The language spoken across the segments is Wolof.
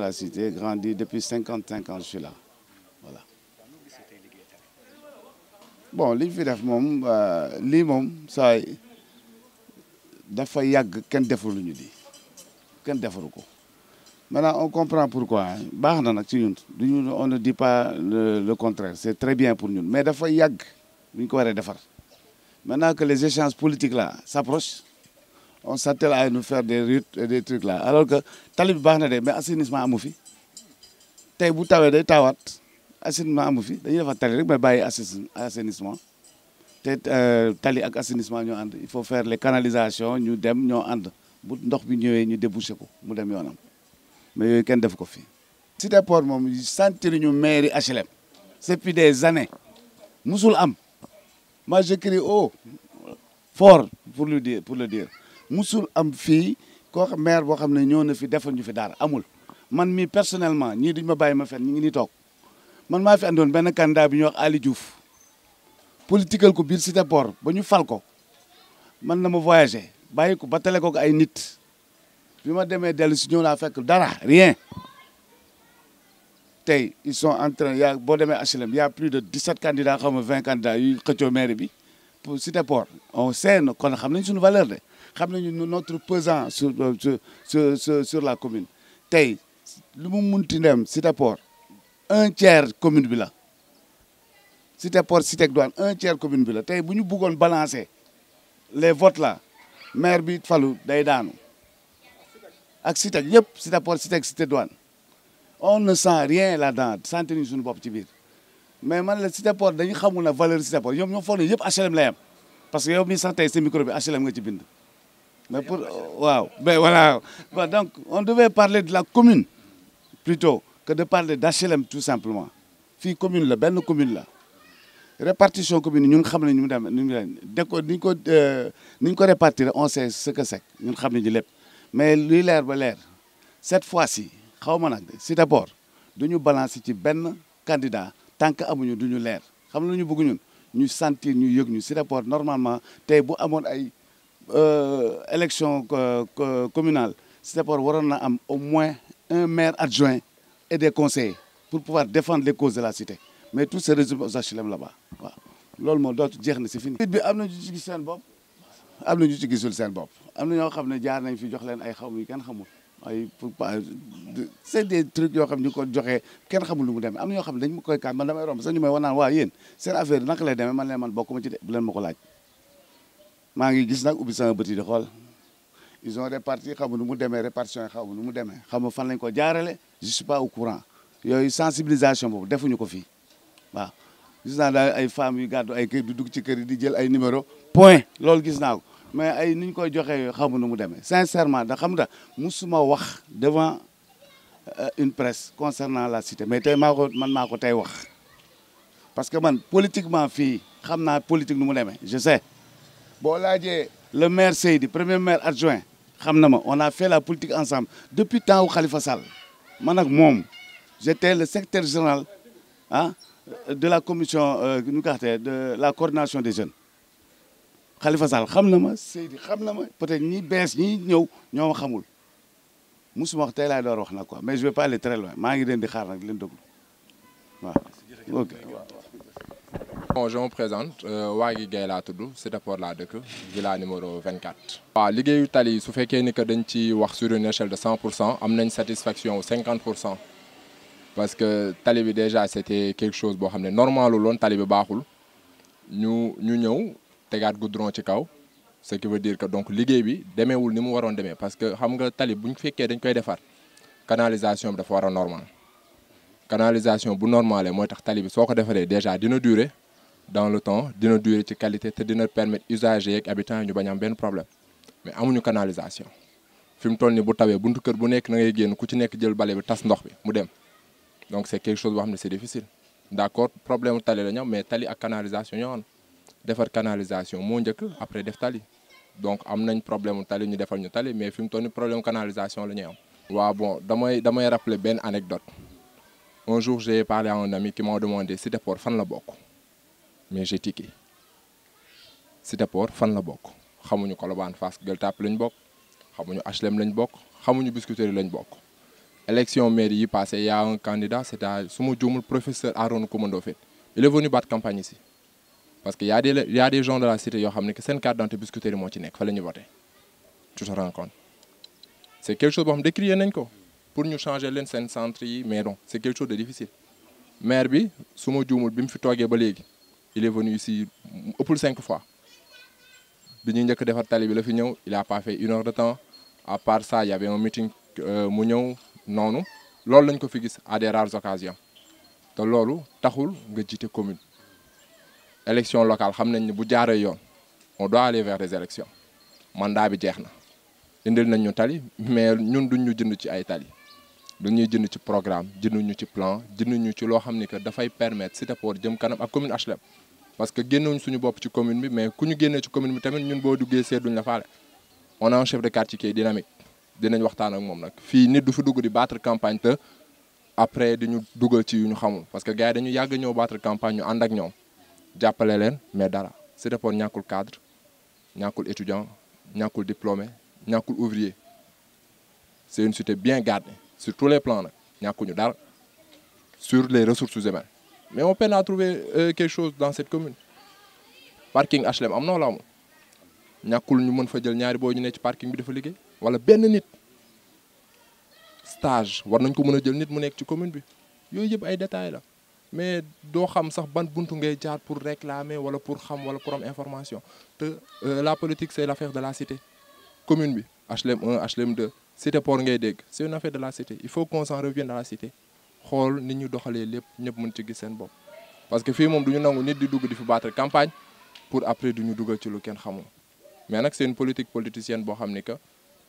la cité, grandi depuis 55 ans, je suis là. Voilà. Bon, li fi def moom lii moom saa dafa yàgg kenn defalu ñu lii kenn defaru ko. Maintenant on comprend pourquoi baax na nag ci ñun duñu on ne dit pas le contraire c'est très bien pour ñun mais dafa yàgg bu ñu ko waree defar. Maintenant que les échéances politiques là s'approchent, on s'attelle à nous faire des routes et des trucs là alors que tali bi baax na de mais assainissement amu fi tey bu tawee day tawaat assainissement amu fi dañuy defar tali rek mais bàyyi assainissement te tali ak assainissement ñoo ànd il faut faire les canalisations ñu dem ñoo ànd bu ndox bi ñëwee ñu débouché ko mu dem yoonam mais yooyu kenn def ko fi. Cité Port moom sentir ñu mairie HLM c'est depuis des années musul am. Moi je crie haut fort pour le dire musul am fii koo xam maire boo xam ne ñëw na fi defal ñu fi dara amul man mi personnellement ñii duñ ma bàyyi ma fen ñi ngi nii toog man maa fi andoon benn candidat bi ñuy wax Ali Diouf politiquel ko biir Cité Port ba ñu fal ko man na ma voyager bàyyi ko ba tale ko ay nit bi ma demee dellu si ñëw naa fekk dara rien tey ils sont en train boo demee HLM y a plus de 17 candidats xaw ma 20 candidats yuy xëccoo maire bi pour Cité Port on sait kon xam nañ suñu valeur de xam nañu notre pesant sur la commune tey lu mu munti dem Cité Port 1/3 commune bi la Cité Port Cité ak Douane 1/3 commune bi la tey bu ñu bëggoon balancer les votes là maire bi falu day daanu ak Cité yëpp Cité Port Cité ak Cité Douane on ne sent rien là-dedans sentir ñu suñu bopp ci biir mais man la Cité Port dañu xamul na valeur Cité Port ñoom ñoo foog ne yëpp HLM lay am parce que yow mii sax tey sa micro bi HLM nga ci bind mais pour waaw mais voilà donc on devait parler de la commune plutôt que de parler d'HLM tout simplement fii commune la benn commune la répartition commune yi ñun xam nañ ñu mu dem ni ñu ko répartir on sait ce que c'est ñun xam nañu lépp mais luy leer ba leer cette fois-ci xaw ma nag Cité Port du ñu balancer ci benn candidat tant que amuñu du ñu leer xam lu ñu bëgg ñun ñu sentir ñu yëg ñu Cité Port normalement tey bu amoon ay élection communale Cité Port waroon na am au moins un maire adjoint et des conseillers pour pouvoir défendre les causes de la cité mais tout se résume aux HLM là-bas waaw loolu moom dootu jeex na si fini bi am na ñu ci gis seen bopp am na ñu ci gisul seen bopp am na ñoo xam ne jaar nañ fi jox leen ay xaw yu kenn xamul ay c'est des trucs yoo xam ñu ko joxee kenn xamul lu mu demee am na ñoo xam ne dañ ma koy kaan man damay romb sax ñu may wax naan waa yéen seen affaire naka lay demee man leen man bokkuma ci de bu leen ma ko laaj maa ngi gis nag ubbi sama bët yi di xool ils ont réparti xamu nu mu demee répartition yi xamu nu mu demee xamu fan lañ ko jaarale je suis pas au courant yooyu sensibilisation boobu defuñu ko fii waaw gis naa daal ay femmes yu gàddu ay kër di dugg ci kër yi di jël ay numéro point loolu gis naa ko mais ay ni ñu koy joxee yooyu xamu nu mu demee sincèrement da xam nga musuma wax devant une presse concernant la cité mais tey maa ko tey wax parce que man politiquement fii xam naa politique nu mu demee je sais boo laajee le maire Seydi premier maire adjoint xam na ma on a fait la politique ensemble depuis temps wu Khalifa Sall man ak moom j'étais le secrétaire général de la commission nu ko waxee de la coordination des jeunes Khalifa Sall xam na ma Seydi xam na ma peut-être ñi bees ñi ñëw ñoo ma xamul musuma wax tey laay door wax nag quoi mais je vais pas aller très loin maa ngi leen di xaar nag di leen déglu waaw ok bon je me présente Wagy Gaye laa tudd Cité Port laa dëkk villa numéro 24. waaw liggéeyu tali su fekkee ni que dañ ci wax sur une échelle de 100% am nañ satisfaction 50% parce que tali bi déjà c'était quelque chose boo xam ne normalu loon tali bi baaxul ñu ñëw tegaat goudron ci kaw ce qui veut dire que donc liggéey bi demeewul ni mu waroon demee parce que xam nga tali bu ñu fekkee dañ koy defar canalisation bi dafa war a normal canalisation bu normalé mooy tax tali bi soo ko defaree déjà dina durer dans le temps dina durer ci qualité te dina permettre usagers yeeg habitants yi ñu bañ am benn problème mais amuñu canalisation fi mu toll nii bu tawee buntu kër bu nekk na ngay génn ku ci nekk jël bale bi tas ndox bi mu dem donc c'est quelque chose boo xam ne c'est difficile d'accord problème tali la ñu am mais tali ak canalisation ñoo am defar canalisation moo njëkk après def tali donc am nañ problème tali ñu defal ñu tali mais fi mu toll nii problème canalisation la ñuy am. waaw bon damay rappeler benn anecdote un jour j'ai parlé à un ami qui m'a demandé Cité Port fan la bokk mais j'ai tiqué Cité Port fan la bokk xamuñu Colobane Fass Gueule Tapée lañ bokk xamuñu HLM lañ bokk xamuñu Biscuiterie lañ bokk élection mairie yi passé, il y a un candidat, c'était le professeur Aaron Coumando Fet. Il est venu battre campagne ici. Parce qu'il y a des gens de la cité qui ont que c'est une carte d'identité biscuiterie il fallait voter. Tu te rends compte. C'est quelque chose qui décrié pour nous changer le centre, mais non, c'est quelque chose de difficile. Maire bi, sumo djumul bim fi togué ba légui, il est venu ici plus 5 fois. Bi ñu ñëk défar tali bi la fi ñëw, il a pas fait 1 heure de temps. À part ça, il y avait un meeting mu ñëw nonu. Loolu lañ ko fi gis à des rares occasions. Té loolu taxul nga jité commune. Élection locale, xam nañ ni bu jaaree yoon, on doit aller vers des élections. Mandat bi jeex na. Indil nañ ñu tali, mais ñun duñ ñu jënd ci ay tali. Dañuy jënd ci programme, jënduñu ci plan, jënduñu ci loo xam ni que dafay permettre Cité Port jëm kanam ak commune HLM. Parce que génnewuñ suñu bopp ci commune bi, mais ku ñu génnee ci commune bi tamit ñun boo duggee seet duñ la faale. On a un chef de quartier qui est dynamique. Dinañ waxtaan ak moom nag. Fii nit du fi dugg di battre campagne te après di ñu dugal ci yu ñu xamul. Parce que gars yi dañu yàgg ñëw battre campagne ñu ànd ak ñoom. Jàppale leen mais dara. Cité Port ñàkkul cadre, ñàkkul étudiant, ñàkkul diplômé, ñàkkul ouvrier. C'est une cité bien gardée. Sur tous les plans, sur les ressources humaines. Mais on peine à trouver quelque chose dans cette commune. Parking HLM, amna la amul. Ñakul ñu mën fa jël ñaari boy ñu ne ci parking bi dafa liggéey wala benn nit. Stage war nañ ko mëna jël nit mu nekk ci commune bi. Yoy yëpp ay détails la. Mais do xam sax ban buntu ngay jaar pour réclamer wala pour xam wala pour am information. La politique c'est l'affaire de la cité. Commune bi, HLM 1, HLM 2. Cité Port ngay dégg c'est une affaire de la cité il faut qu'on s'en revienne à la cité xool nit ñu doxalee lépp ñëpp mën ci gis seen bopp parce que fii moom du ñu nangu nit di dugg di fi battre campagne pour après du ñu dugal ci lu kenn xamul mais nag c'est une politique politicienne boo xam ni que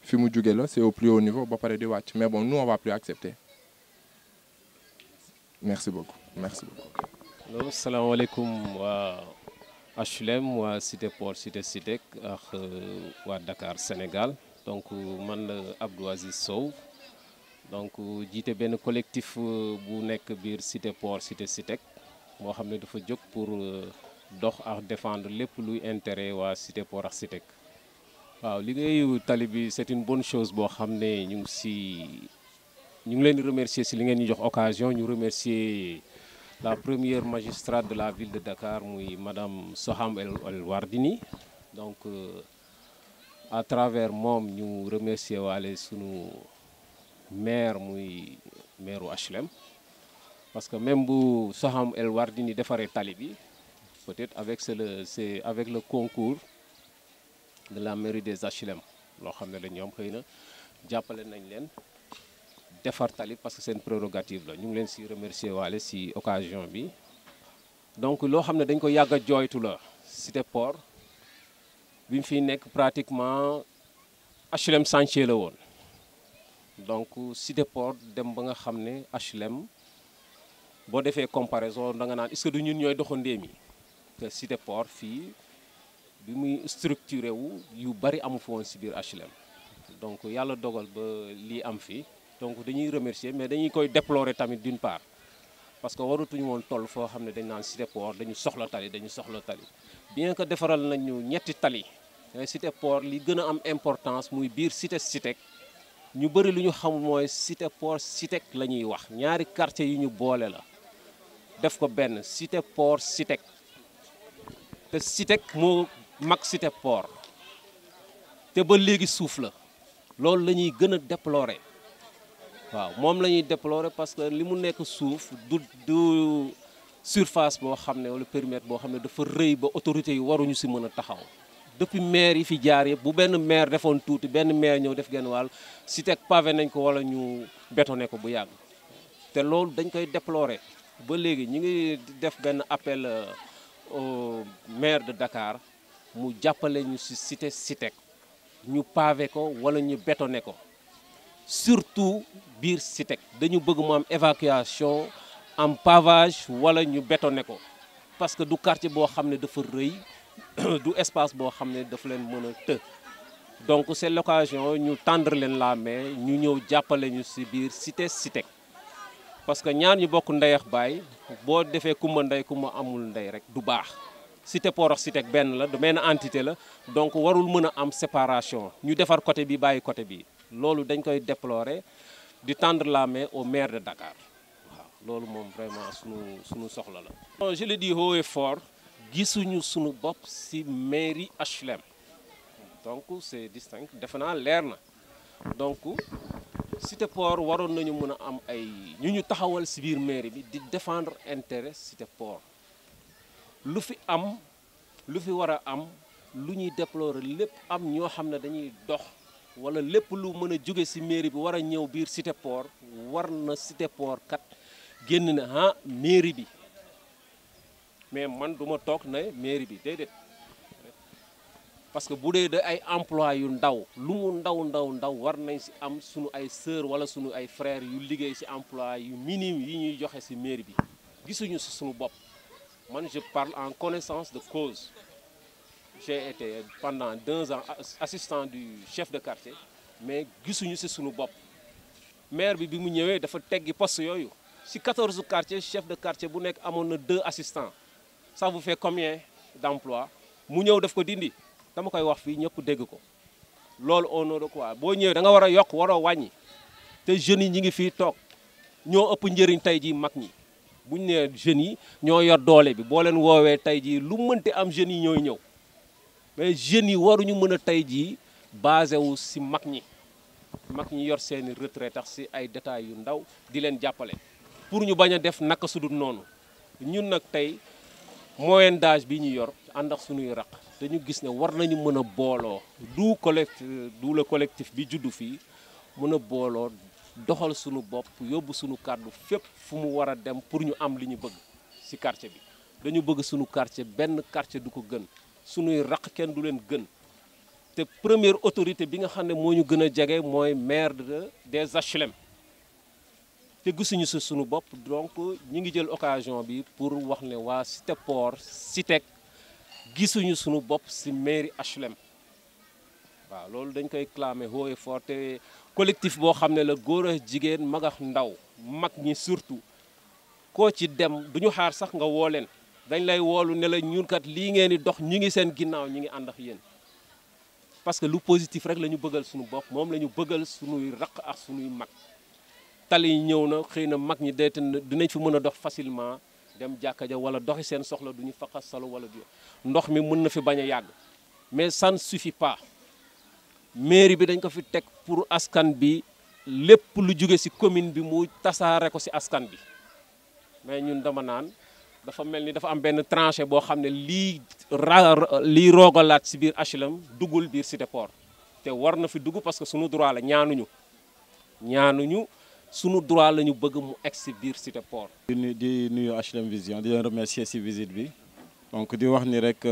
fi mu jóge la c'est au plus haut niveau ba pare di wàcc mais bon nous on va plus accepter merci beaucoup merci beaucoup. Allo salaamaaleykum waa HLM waa Cité Port Cité Citec ak waa Dakar Sénégal. Donc man Abdou Aziz Sow donc jiite benn collectif bu nekk biir Cité Port Cité Citec moo xam ne dafa jóg pour dox ak défendre lépp luy intérêt waa Cité Port ak Citec. waaw liggéeyu tali bi c'est une bonne chose boo xam ne ñu ngi leen di remercier si li ngeen ñu jox occasion ñu remercier la première magistrate de la ville de Dakar muy madame Soham El Wardini donc. À travers moom ñu remercier waale sunu maire muy maire HLM parce que même bu Soham El Wardini defaree tali bi peut-être c'est avec le concours de la mairie des HLM loo xam ne la ñoom xëy na jàppale nañ leen defar tali parce que c'est une prérogative la ñu ngi leen si remercier waale si occasion bi donc loo xam ne dañ ko yàgg a jooytu la Cité Port bi mu fi nekk pratiquement HLM chantier la woon donc Cité Port dem ba nga xam ne HLM boo defee comparaison da nga naan est-ce que du ñun ñooy doxandéem yi te Cité Port fii bi muy structuré wu yu bari amu fa woon si biir HLM donc yàlla dogal ba lii am fi donc dañuy remercier mais dañuy koy déplorer tamit d'une part parce que waratuñu woon toll foo xam ne dañ naan Cité Port dañu soxla tali bien que defaral nañu ñetti tali Cité Port li gën a am importance muy biir Cité Citec ñu bëri lu ñu xamul mooy Cité Port Citec la ñuy wax ñaari quartier yu ñu boole la def ko benn Cité Port Citec te Citec moo mag Cité Port te ba léegi suuf la loolu la ñuy gën a déplorer waaw moom la ñuy déplorer parce que li mu nekk suuf du surface boo xam ne wala périmètre boo xam ne dafa rëy ba autorités yi waruñu si mën a taxaw depuis maire yi fi jaar yëpp bu benn maire defoon tuuti benn maire ñëw def genn wàll Citec pavé nañ ko wala ñu bétonné ko bu yàgg te loolu dañ koy déplorer ba léegi ñu ngi def benn appel au maire de Dakar mu jàppale ñu si Cité Citec ñu pavé ko wala ñu bétonné ko surtout biir Citec dañu bëgg mu am évacuation am pavage wala ñu bétonné ko parce que du quartier boo xam ne dafa rëy du espace boo xam ne dafa leen mën a të donc c'est l'occasion ñu tendre leen la main ñu ñëw jàppale ñu ci biir Cité Citec parce que ñaar ñu bokk ndey ak baay boo defee kumba ndey kumba amul ndey rek du baax Cité Port ak Citec benn la benn entité la donc warul mën a am séparation ñu defar côté bi bàyyi côté bi loolu dañ koy déplorer di tendre la main au maire de Dakar waaw loolu moom vraiment sunu soxla la. non je le dis haut et fort gisuñu sunu bopp ci mairie HLM donc c'est distinct defe naa leer na donc Cité Port waroon nañu mën a am ay ñu taxawal ci biir mairie bi di défendre intérêt Cité Port lu fi am lu fi war a am lu ñuy déplorer lépp am ñoo xam ne dañuy dox wala lépp lu mën a jóge ci mairie bi war a ñëw biir Cité Port war na Cité Port kat génn na ah mairie bi mais man du ma toog ne mairie bi déedéet parce que bu dee de ay emploi yu ndaw lu mu ndaw war nañ ci am sunu ay sœurs wala sunu ay frères yu liggéey ci emploi yu minime yi ñuy joxe ci mairie bi gisuñu ci sunu bopp man je parle en connaissance de cause. J'ai été pendant 2 ans assistant du chef de quartier mais gisuñu ci sunu bopp maire bi mu ñëwee dafa teggi poste yooyu ci 14 quartiers chef de quartier bu nekk amoon na 2 assistants ça vous fait combien d'emplois mu ñëw daf ko dindi dama koy wax fii ñëpp dégg ko loolu au nom de quoi boo ñëwee da nga war a yokk waroo wàññi te jeunes yi ñi ngi fii toog ñoo ëpp njëriñ tey jii mag ñi bu ñu nee jeunes yi ñoo yor doole bi boo leen woowee tey jii lu mënti am jeunes yi ñooy ñëw mais jeunes yi waruñu mën a tey jii basé wu ci mag ñi yor seeni retraite tax ci ay détails yu ndaw di leen jàppale pour ñu bañ a def naka sudul noonu ñun nag tey moyenne d'âge bi ñu yor ànd ak suñuy raq dañu gis ne war nañu mën a booloo du le collectif bi juddu fii mën a booloo doxal suñu bopp yóbbu suñu kàddu fépp fu mu war a dem pour ñu am li ñu bëgg ci quartier bi dañu bëgg suñu quartier benn quartier du ko gën suñuy raq kenn du leen gën te première autorité bi nga xam ne moo ñu gën a jege mooy maire des HLM te gisuñu si suñu bopp donc ñi ngi jël occasion bi pour wax ne waa Cité Port Citec gisuñu suñu bopp si mairie HLM waaw loolu dañ koy clamer haut et fort te collectif boo xam ne la góor ak jigéen mag ak ndaw mag ñi surtout koo ci dem duñu xaar sax nga woo leen dañ lay woolu ne la ñun kat lii ngeen di dox ñi ngi seen ginnaaw ñi ngi ànd ak yéen parce que lu positif rek la ñu bëggal suñu bopp moom la ñu bëggal suñuy raq ak suñuy mag tali yi ñëw na xëy na mag ñi deete dinañ fi mën a dox facilement dem jàkka ja wala doxi seen soxla duñu faqa salo wala du ndox mi mën na fi bañ a yàgg mais ça ne suffit pas mairie bi dañ ko fi teg pour askan bi lépp lu jóge ci commune bi mu tasaare ko ci askan bi mais ñun dama naan dafa mel ni dafa am benn tranché boo xam ne lii roogalaat ci biir HLM duggul biir Cité Port te war na fi dugg parce que sunu droit la ñaanuñu sunu droit la ñu bëgg mu egg ci biir Cité Port. di nuyu HLM Vision di leen remercier ci visite bi donc di wax ni rek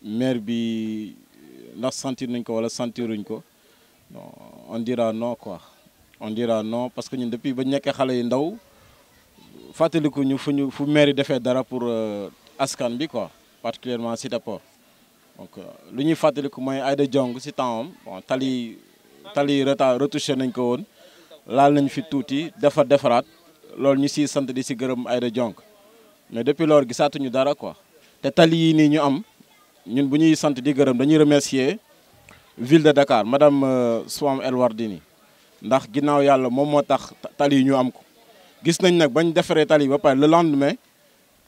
maire bi ndax sentir nañ ko wala sentiruñ ko on dira non quoi on dira non parce que ñun depuis ba nekkee xale yu ndaw. fàttaliku ñu fu maire yi defee dara pour askan bi quoi particulièrement Cité Port donc lu ñuy fàttaliku mooy Aïda Diong ci temps am bon tali retouché nañ ko woon laal nañ fi tuuti defaraat loolu ñu siy sant di ci gërëm Aïda Diong mais depuis loolu gisaatuñu dara quoi te tali yi nii ñu am ñun bu ñuy sant di gërëm dañuy remercier ville de Dakar madame Soham El Wardini ndax ginnaaw yàlla moom moo tax tali yi ñu am ko. gis nañ nag bañ defaree tali ba pare le lendemain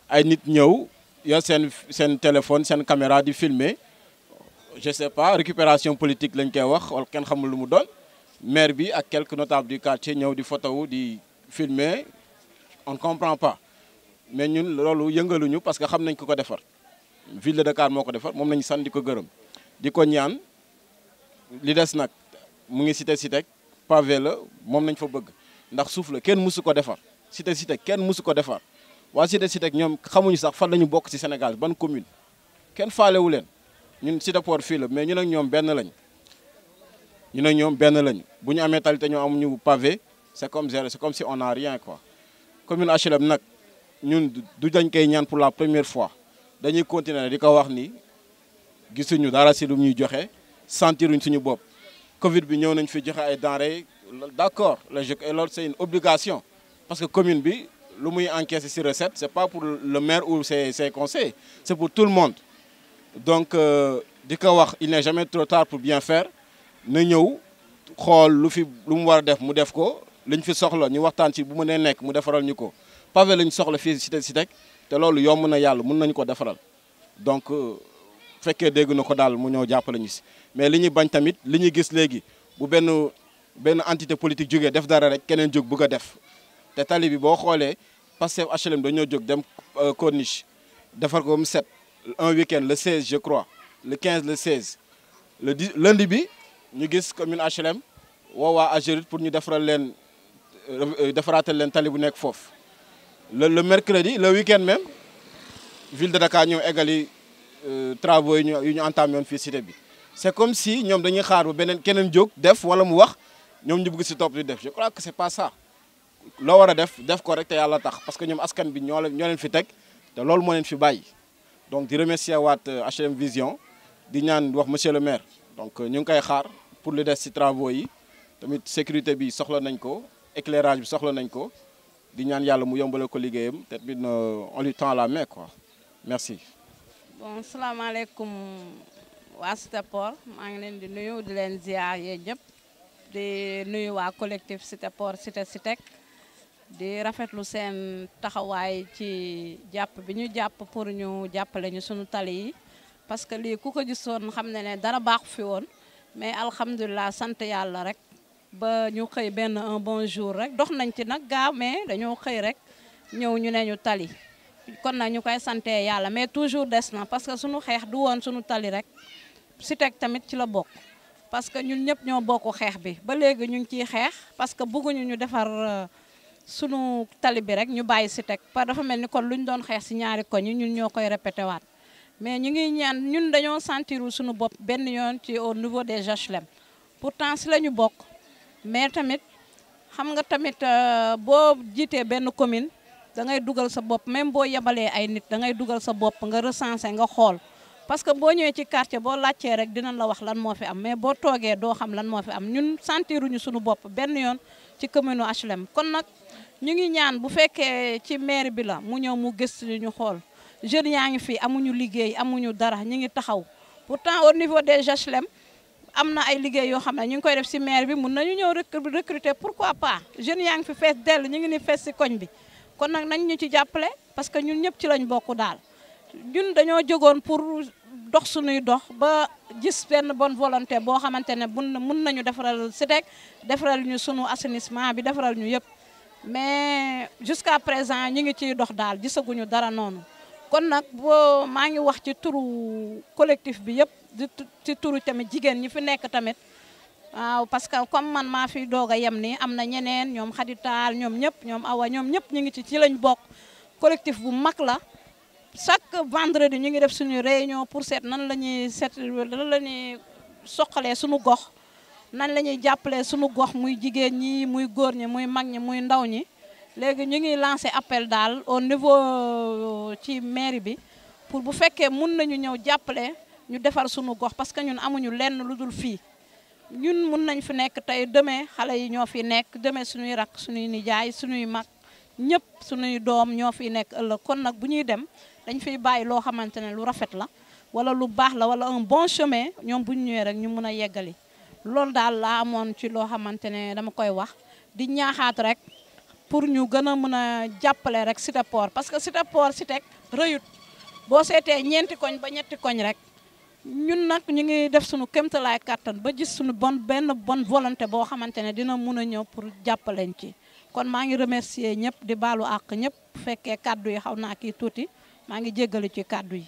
ay nit ñëw yor seen téléphone seen caméra di filmer je sais pas récupération politique lañ koy wax wala kenn xamul lu mu doon maire bi ak quelques notables du quartier ñëw di photo di filmer on ne comprend pas mais ñun loolu yëngaluñu parce que xam nañ ko defar ville de Dakar moo ko defar moom nañu sant di ko gërëm di ko ñaan li des nag mu ngi cité pavé la moom nañ fa bëgg ndax suuf la kenn mësu ko defar cité kenn mësu ko defar waa cité ñoom xamuñu sax fan la ñu bokk ci Sénégal ban commune kenn faalewu leen ñun Cité Port fii la mais ñun ak ñoom benn lañ bu ñu amee tali te ñoo amuñu pavé c'est comme si on n'a rien quoi. commune HLM nag ñun du dañ koy ñaan pour la première fois dañuy continuer di ko wax ni gisuñu dara ci lu ñuy joxe sentiruñ suñu bopp Covid bi ñëw nañ fi joxe ay denrées. D'accord, loolu c'est une obligation parce que commune bi lu muy encaisser ci recette c'est pas pour le maire ou ses conseils c'est pour tout le monde donc di ko wax il n'est jamais trop tard pour bien faire na ñëw xool lu mu war a def mu def ko liñ fi soxla ñu waxtaan ci bu mu nee nekk mu defaral ñu ko pavé lañ soxla fii cité SITEC te loolu yomb na yàlla mun nañu ko defaral donc fekkee dégg na ko daal mu ñëw jàppale ñu si mais li ñuy bañ tamit li ñuy gis léegi bu benn entité politique jógee def dara rek keneen jóg bëgg a def te tali bi boo xoolee Pastef HLM dañoo jóg dem Corniche defar ko mu set un week-end le 16 je crois le 15 le 16 le 10 lundi bi ñu gis commune HLM woo waa AGEROUTE pour ñu defaraatal leen tali bu nekk foofu le mercredi le week-end même ville de Dakar ñëw eggali travaux yu ñu entamé woon fii cité bi c'est comme si ñoom dañuy xaar ba keneen jóg def wala mu wax ñoom ñu bëgg si topp di def je crois que c'est pas ça loo war a def ko rek te yàlla tax parce que ñoom askan bi ñoo leen fi teg te loolu moo leen fi bàyyi donc di remercier waat HLM Vision di ñaan wax monsieur le maire donc ñu ngi koy xaar pour lu des ci travaux yi tamit sécurité bi soxla nañ ko éclairage bi soxla nañ ko di ñaan yàlla mu yombale ko liggéeyam te tamit on lui tend la main quoi merci. bon salaamaaleykum waa Cité Port maa ngi leen di nuyu di leen ziar yéen ñëpp di nuyu waa collectif Cité Port Cité SITEC di rafetlu seen taxawaay ci jàpp bi ñu jàpp pour ñu jàppale ñu sunu tali yi parce que lii ku ko gisoon xam ne dara baaxu fi woon mais alhamdulilah sant yàlla rek ba ñu xëy benn un bon jour rek dox nañ ci nag gaaw mais dañoo xëy rek ñëw ñu ne ñu tali kon nag ñu koy sante yàlla mais toujours des na parce que sunu xeex du woon sunu tali rek SITEC tamit ci la bokk parce que ñun ñëpp ñoo bokk xeex bi ba léegi ñu ngi ciy xeex parce que bëgguñu ñu defar sunu tali bi rek ñu bàyyi SITEC parce que dafa mel ni kon lu ñu doon xeex si ñaari koñ yi ñun ñoo koy répété waat mais ñu ngi ñaan ñun dañoo sentirul sunu bopp benn yoon ci au niveau des HLM pourtant si la ñu bokk mais tamit xam nga tamit boo jiitee benn commune da ngay dugal sa bopp même boo yebalee ay nit da ngay dugal sa bopp nga recensé nga xool parce que boo ñëwee ci quartier boo laajtee rek dinañ la wax lan moo fi am mais boo toogee doo xam lan moo fi am ñun sentiruñu sunu bopp benn yoon ci commune HLM kon nag ñu ngi ñaan bu fekkee ci maire bi la mu ñëw mu gëstu ñu xool jeunes yaa ngi fi amuñu liggéey amuñu dara ñu ngi taxaw pourtant au niveau des HLM am na ay liggéey yoo xam ne ñu ngi koy def si maire bi mun nañu ñëw recruter pourquoi pas jeunes yaa ngi fi fees dell ñu ngi ni fees si koñ bi kon nag nañ ñu ci jàppale parce que ñun ñëpp ci lañ bokk daal ñun dañoo jógoon pour dox suñuy dox ba gis benn bonne volonté boo xamante ne mun nañu defaral SITEC defaral ñu sunu assainissement bi defaral ñu yëpp mais jusqu'à présent ñu ngi ciy dox daal gisaguñu dara noonu kon nag boo maa ngi wax ci turu collectif bi yëpp ci turu tamit jigéen ñi fi nekk tamit waaw parce que comme man maa fi doog a yem nii am na ñeneen ñoom xaditaal ñoom ñëpp ñoom awa ñoom ñëpp ñu ngi ci lañ bokk collectif bu mag la chaque vendredi ñu ngi def suñu réunion pour seet nan la ñuy soqalee suñu gox nan la ñuy jàppalee suñu gox muy jigéen ñi muy góor ñi muy mag ñi muy ndaw ñi léegi ñu ngi lancé appel daal au niveau ci mairie bi pour bu fekkee mun nañu ñëw jàppale ñu defar suñu gox parce que ñun amuñu lenn lu dul fii ñun mun nañ fi nekk tey demee xale yi ñoo fi nekk demee suñuy rak suñuy nijaay suñuy mag ñëpp suñuy doom ñoo fi nekk ëllëg kon nag bu ñuy dem dañ fiy bàyyi loo xamante ne lu rafet la wala lu baax la wala un bon chemin ñoom bu ñu ñëwee rek ñu mun a yeggali loolu daal laa amoon ci loo xamante ne dama koy wax di ñaaxaat rek pour ñu gën a mën a jàppale rek Cité Port parce que Cité Port SITEC rëyut boo seetee ñeenti koñ ba ñetti koñ rek ñun nag ñu ngi def suñu kéemtalaay kàttan ba gis suñu benn bonne volonté boo xamante ne dina mun a ñëw pour jàppaleñ ci kon maa ngi remercier ñëpp di baalu àq ñëpp bu fekkee kàddu yi xaw naa kii tuuti maa ngi jéggalu ci kàddu yi